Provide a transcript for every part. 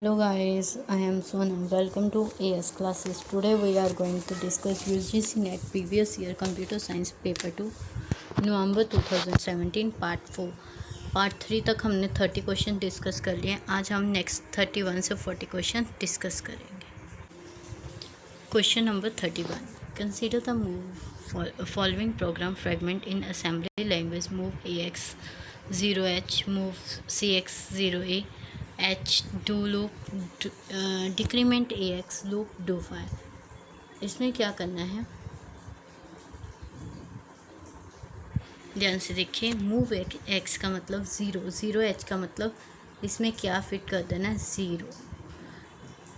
Hello guys, I am Sonam. Welcome to AS classes. Today we are going to discuss UGC NET previous year computer science paper 2 November 2017 part 4। Part 3 तक हमने 30 question discuss कर लिए। आज हम next 31 से 40 question discuss करेंगे। Question number 31, consider the move following programme fragment in assembly language move AX 0H move CX 0A H do loop decrement AX loop do file. इसमें क्या करना है, ध्यान से देखिए। मूव X का मतलब 0H का मतलब इसमें क्या फिट कर देना है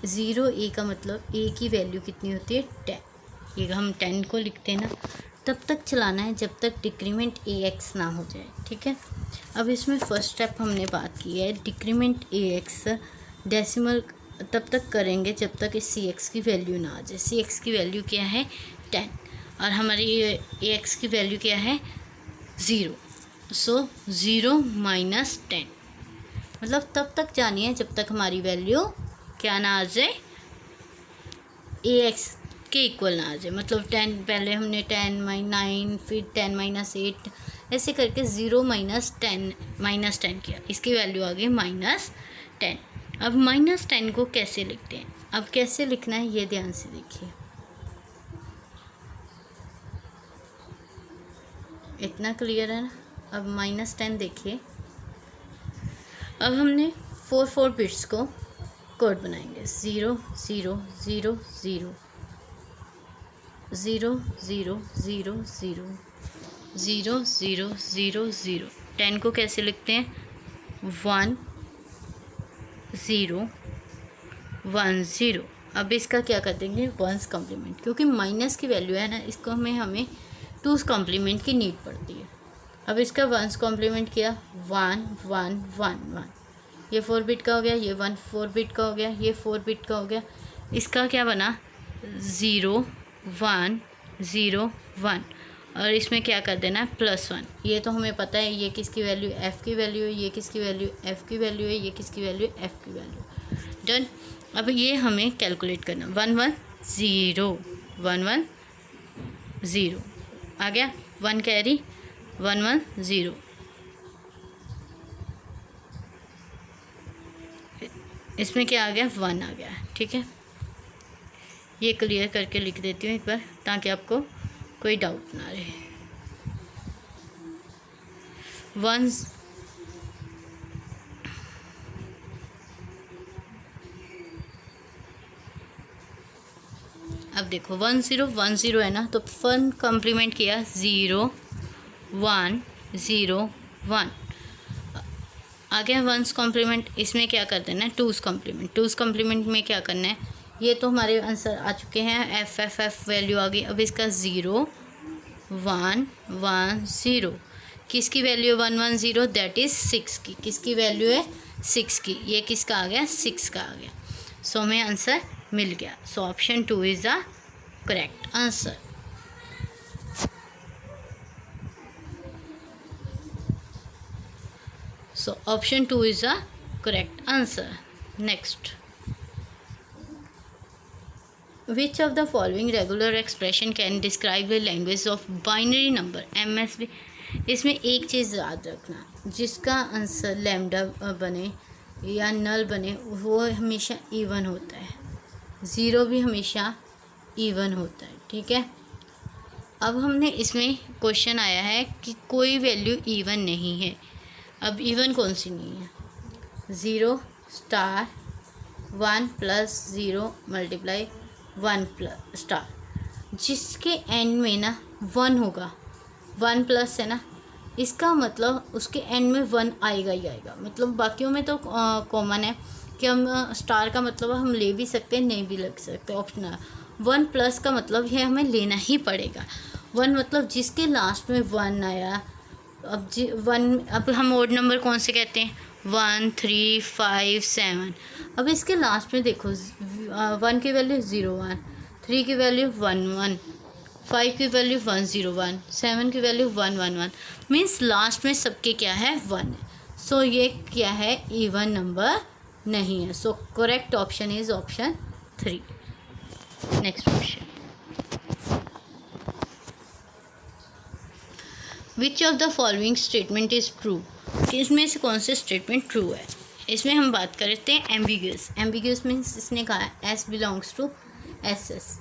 0A का मतलब A की वैल्यू कितनी होती है 10। ये हम 10 को लिखते हैं ना, तब तक चलाना है जब तक डिक्रीमेंट AX ना हो जाए, ठीक है। अब इसमें फर्स्ट स्टेप हमने बात की है डिक्रीमेंट AX डेसिमल तब तक करेंगे जब तक इस CX की वैल्यू ना आ जाए। CX की वैल्यू क्या है 10 और हमारी AX की वैल्यू क्या है 0। सो 0 माइनस 10 मतलब तब तक जानी है जब तक हमारी वैल्यू क्या ना आ जाए AX के इक्वल ना आ जाए। मतलब 10 पहले हमने 10 9 फिर 10 -8 ऐसे करके 0 माइनस 10 किया, इसकी वैल्यू आ गई -10। अब -10 को कैसे लिखते हैं, अब कैसे लिखना है ये ध्यान से देखिए। इतना क्लियर है ना। अब -10 देखिए। अब हमने 4 बिट्स को कोड बनाएंगे 0 0 0 0 0 0 0 0 0 0 0 0। 10 को कैसे लिखते हैं 1 0 1 0। अब इसका क्या कर देंगे 1's कॉम्प्लीमेंट, क्योंकि माइनस की वैल्यू है ना, इसको हमें 2's कॉम्प्लीमेंट की नीड पड़ती है। अब इसका 1's कॉम्प्लीमेंट किया 1 1 1 1। ये 4 बिट का हो गया, ये 4 बिट का हो गया, ये 4 बिट का हो गया। इसका क्या बना 0 1 0 1 और इसमें क्या कर देना है +1। ये तो हमें पता है ये किसकी वैल्यू F की वैल्यू है, ये किसकी वैल्यू F की वैल्यू है, ये किसकी वैल्यू F की वैल्यू। डन। अब ये हमें कैलकुलेट करना 1 1 0 1 1 0 आ गया 1 कैरी 1 1 0। इसमें क्या आ गया 1 आ गया, ठीक है। ये क्लियर करके लिख देती हूँ एक बार ताकि आपको कोई डाउट ना रहे। 1 अब देखो 1 0 1 0 है ना, तो 1 कॉम्प्लीमेंट किया 0 1 0 1 आ गया 1's कॉम्प्लीमेंट। इसमें क्या कर देना है 2's कॉम्प्लीमेंट। 2's कॉम्प्लीमेंट में क्या करना है, ये तो हमारे आंसर आ चुके हैं F वैल्यू आ गई। अब इसका 0 1 1 0 किसकी वैल्यू 1 1 0 दैट इज़ 6 की। किसकी वैल्यू है 6 की, ये किसका आ गया 6 का आ गया। सो हमें आंसर मिल गया। सो option 2 is the correct answer. So option 2 is the correct answer. Next, which of the following regular expression can describe the language of binary number MSB? इसमें एक चीज़ याद रखना, जिसका आंसर लैम्डा बने या नल बने वो हमेशा इवन होता है, 0 भी हमेशा इवन होता है, ठीक है। अब हमने इसमें क्वेश्चन आया है कि कोई वैल्यू इवन नहीं है। अब इवन कौन सी नहीं है 0 स्टार 1 + 0 × 1 स्टार, जिसके एंड में ना 1 होगा 1 प्लस है ना, इसका मतलब उसके एंड में 1 आएगा ही आएगा। मतलब बाकियों में तो कॉमन है कि हम स्टार का मतलब हम ले भी सकते हैं नहीं भी लग सकते, ऑप्शनल। 1 प्लस का मतलब है हमें लेना ही पड़ेगा। 1 मतलब जिसके लास्ट में 1 आया। अब 1 अब हम ओड नंबर कौन से कहते हैं 1 3 5 7। अब इसके लास्ट में देखो 1 की वैल्यू 0 1, 3 की वैल्यू 1 1, 5 की वैल्यू 1 0 1, 7 की वैल्यू 1 1 1। मीन्स लास्ट में सबके क्या है 1 है। सो ये क्या है इवन नंबर नहीं है। So correct option is option 3। Next question, which of the following statement is true? इसमें से कौन से स्टेटमेंट ट्रू है? इसमें हम बात करते हैं एम्बिग्यूस। एम्बिग्यूस मीन्स इसने कहा है S belongs to S S.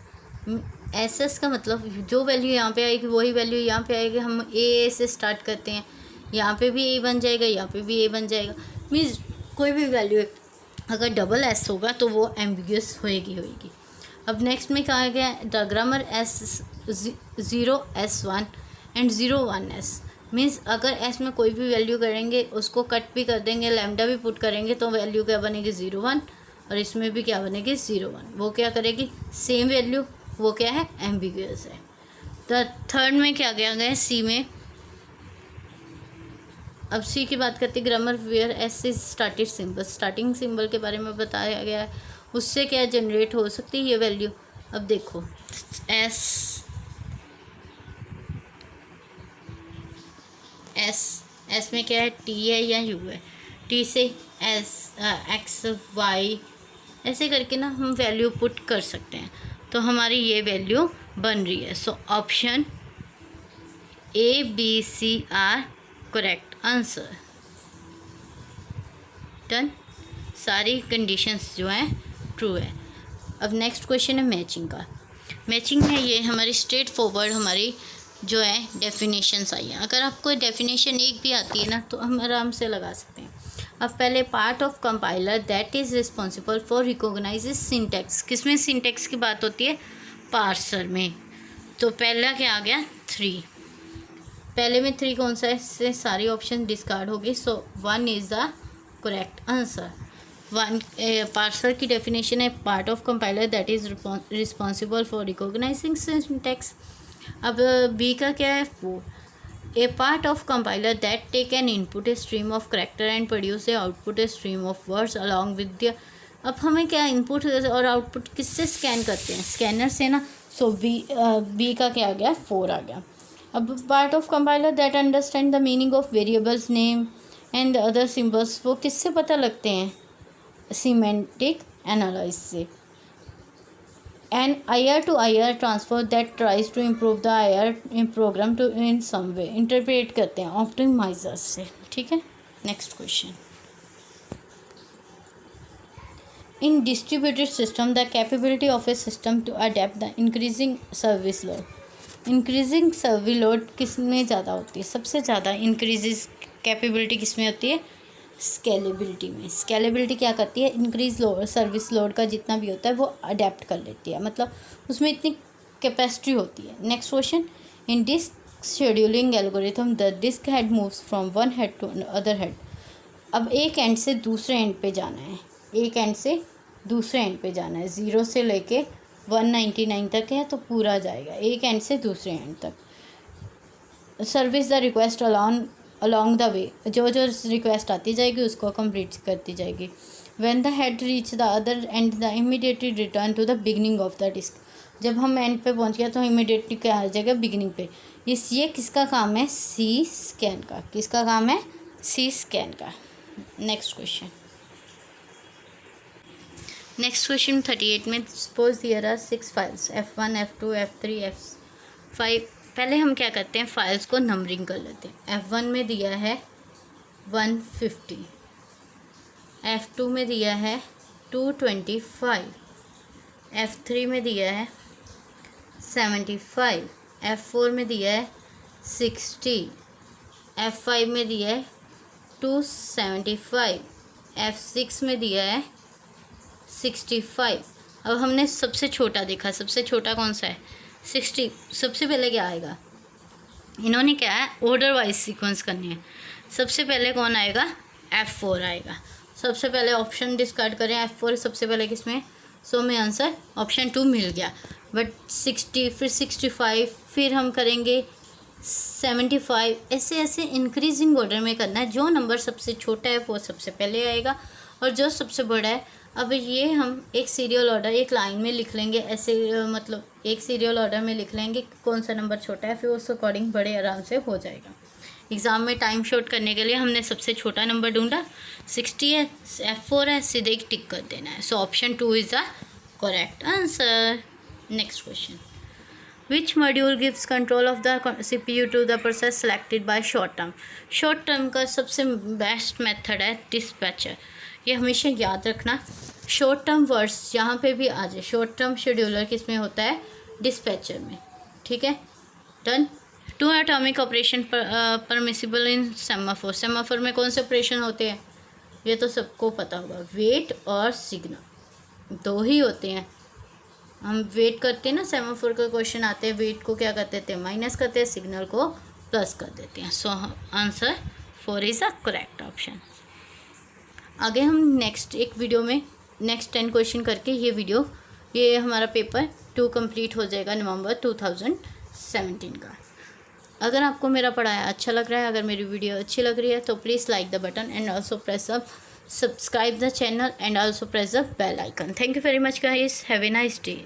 S S का मतलब जो वैल्यू यहाँ पे आएगी वही वैल्यू यहाँ पे आएगी। हम ए से स्टार्ट करते हैं, यहाँ पे भी ए बन जाएगा, यहाँ पे भी ए बन जाएगा। मीन्स कोई भी वैल्यू अगर डबल एस होगा तो वो एम्बिग्यूस होएगी। अब नेक्स्ट में कहा गया the grammar S 0s1 and 0 1s। Means अगर एस में कोई भी वैल्यू करेंगे उसको कट भी कर देंगे, लैम्डा भी पुट करेंगे तो वैल्यू क्या बनेगी 0 1, और इसमें भी क्या बनेगी 0 1। वो क्या करेगी सेम वैल्यू, वो क्या है एम्बिग्यूअस है। द थर्ड में क्या किया गया है सी में। अब सी की बात करते grammar where S is started symbol. Starting symbol के बारे में बताया गया है, उससे क्या जनरेट हो सकती है ये वैल्यू। अब देखो एस में क्या है टी है या यू है। टी से एस एक्स वाई ऐसे करके ना हम वैल्यू पुट कर सकते हैं, तो हमारी ये वैल्यू बन रही है। So option A B C are correct answer. Done, सारी कंडीशंस जो हैं ट्रू है। अब नेक्स्ट क्वेश्चन है मैचिंग का। मैचिंग में ये हमारी स्ट्रेट फॉरवर्ड हमारी जो है डेफिनेशंस आई हैं। अगर आपको डेफिनेशन एक भी आती है ना तो हम आराम से लगा सकते हैं। अब पहले part of compiler that is responsible for recognize syntax. किस में सिंटेक्स की बात होती है? पार्सर में। तो पहला क्या आ गया 3। पहले में 3 कौन सा है? इससे सारी ऑप्शन डिस्कार्ड होगी। So 1 is the correct answer. 1 parser की डेफिनेशन है part of compiler that is responsible for recognising syntax. अब बी का क्या है 4। A part of compiler that take an input stream of character and produce a output stream of words along with the. अब हमें क्या input और output किससे scan करते हैं? स्कैनर से ना। सो बी का क्या आ गया 4 आ गया। अब part of compiler that understand the meaning of variables name and other symbols, वो किससे पता लगते हैं? सीमेंटिक एनालिसिस से। An IR-to-IR transfer that tries to improve the IR program to in some way interpret करते हैं ऑप्टिमाइजर से। ठीक है, next question. In distributed system, the capability of a system to adapt the increasing service load. Increasing service load किस में ज़्यादा होती है? सबसे ज़्यादा increases कैपेबिलिटी किस में होती है? स्केलेबिलिटी में। स्केलेबिलिटी क्या करती है? इंक्रीज लोड सर्विस लोड का जितना भी होता है वो अडेप्ट कर लेती है, मतलब उसमें इतनी कैपेसिटी होती है। Next question, in disk scheduling algorithm the disk head moves from one head to other head. अब एक एंड से दूसरे एंड पे जाना है, एक एंड से दूसरे एंड पे जाना है। 0 से लेके 199 तक है तो पूरा जाएगा एक एंड से दूसरे एंड तक। Service the request along the way, जो रिक्वेस्ट आती जाएगी उसको कंप्लीट करती जाएगी। When the head reach the other end the immediately return to the beginning of the disk. जब हम एंड पे पहुंच गया तो इमीडिएटली क्या आ जाएगा? बिगनिंग पे। ये किसका काम है? सी स्कैन का। किसका काम है? सी स्कैन का। Next question. नेक्स्ट क्वेश्चन 38 में suppose there are 6 files F1 F2 F3 F5। पहले हम क्या करते हैं? फाइल्स को नंबरिंग कर लेते हैं। F1 में दिया है 150, F2 में दिया है 225, F3 में दिया है 75, F4 में दिया है 60, F5 में दिया है 275, F6 में दिया है 65। अब हमने सबसे छोटा देखा, सबसे छोटा कौन सा है? 60। सबसे पहले क्या आएगा? इन्होंने क्या है ऑर्डर वाइज सीक्वेंस करनी है। सबसे पहले कौन आएगा? F4 आएगा। सबसे पहले ऑप्शन डिस्कार्ड करें, F4 सबसे पहले किसमें? सो में आंसर ऑप्शन 2 मिल गया। बट 60 फिर 65 फिर हम करेंगे 75, ऐसे ऐसे इंक्रीजिंग ऑर्डर में करना है। जो नंबर सबसे छोटा है वो सबसे पहले आएगा और जो सबसे बड़ा है। अब ये हम एक सीरियल ऑर्डर एक लाइन में लिख लेंगे, ऐसे मतलब एक सीरियल ऑर्डर में लिख लेंगे कौन सा नंबर छोटा है, फिर उस अकॉर्डिंग बड़े आराम से हो जाएगा। एग्ज़ाम में टाइम शॉर्ट करने के लिए हमने सबसे छोटा नंबर ढूंढा, 60 है, F4 है, सीधे एक टिक कर देना है। So option 2 is the correct answer. Next question, which module gives control of the CPU to the process selected by short term. Short term का सबसे बेस्ट मेथड है डिस्पैचर। ये हमेशा याद रखना, शॉर्ट टर्म वर्ड्स जहाँ पे भी आ जाए, शॉर्ट टर्म शेड्यूलर किस में होता है, डिस्पैचर में। ठीक है, डन। 2 एटॉमिक ऑपरेशन परमिसिबल इन सेमाफोर। सेमाफोर में कौन से ऑपरेशन होते हैं, ये तो सबको पता होगा, वेट और सिग्नल, 2 ही होते हैं। हम वेट करते हैं ना, सेमाफोर का क्वेश्चन आते हैं, वेट को क्या कर देते हैं, माइनस करते हैं, सिग्नल को प्लस कर देते हैं। So answer 4 is a correct option. आगे हम नेक्स्ट एक वीडियो में नेक्स्ट 10 क्वेश्चन करके ये हमारा पेपर 2 कंप्लीट हो जाएगा नवंबर 2017 का। अगर आपको मेरा पढ़ाया अच्छा लग रहा है, अगर मेरी वीडियो अच्छी लग रही है तो please like the button and also press up subscribe the channel and also press the bell icon. Thank you very much guys, have a nice day.